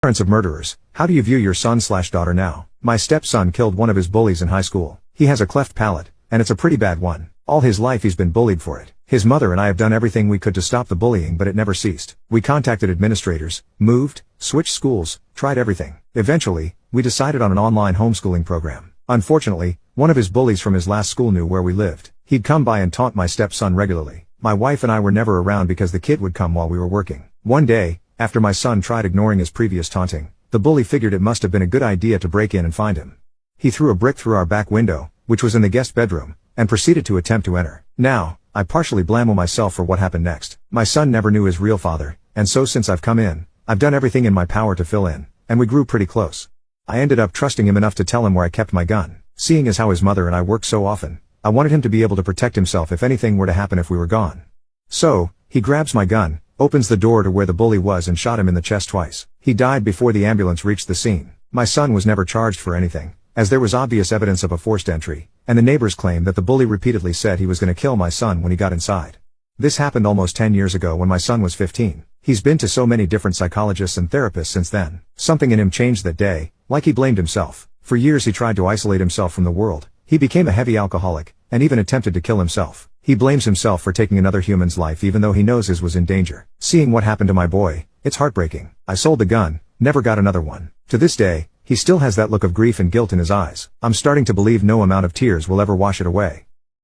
Parents of murderers, how do you view your son/daughter now? My stepson killed one of his bullies in high school. He has a cleft palate, and it's a pretty bad one. All his life he's been bullied for it. His mother and I have done everything we could to stop the bullying, but it never ceased. We contacted administrators, moved, switched schools, tried everything. Eventually, we decided on an online homeschooling program. Unfortunately, one of his bullies from his last school knew where we lived. He'd come by and taunt my stepson regularly. My wife and I were never around because the kid would come while we were working. One day, after my son tried ignoring his previous taunting, the bully figured it must have been a good idea to break in and find him. He threw a brick through our back window, which was in the guest bedroom, and proceeded to attempt to enter. Now, I partially blame myself for what happened next. My son never knew his real father, and so since I've come in, I've done everything in my power to fill in, and we grew pretty close. I ended up trusting him enough to tell him where I kept my gun. Seeing as how his mother and I worked so often, I wanted him to be able to protect himself if anything were to happen if we were gone. So, he grabs my gun, opens the door to where the bully was and shot him in the chest twice. He died before the ambulance reached the scene. My son was never charged for anything, as there was obvious evidence of a forced entry, and the neighbors claimed that the bully repeatedly said he was going to kill my son when he got inside. This happened almost 10 years ago when my son was 15. He's been to so many different psychologists and therapists since then. Something in him changed that day, like he blamed himself. For years he tried to isolate himself from the world. He became a heavy alcoholic, and even attempted to kill himself. He blames himself for taking another human's life even though he knows his was in danger. Seeing what happened to my boy, it's heartbreaking. I sold the gun, never got another one. To this day, he still has that look of grief and guilt in his eyes. I'm starting to believe no amount of tears will ever wash it away.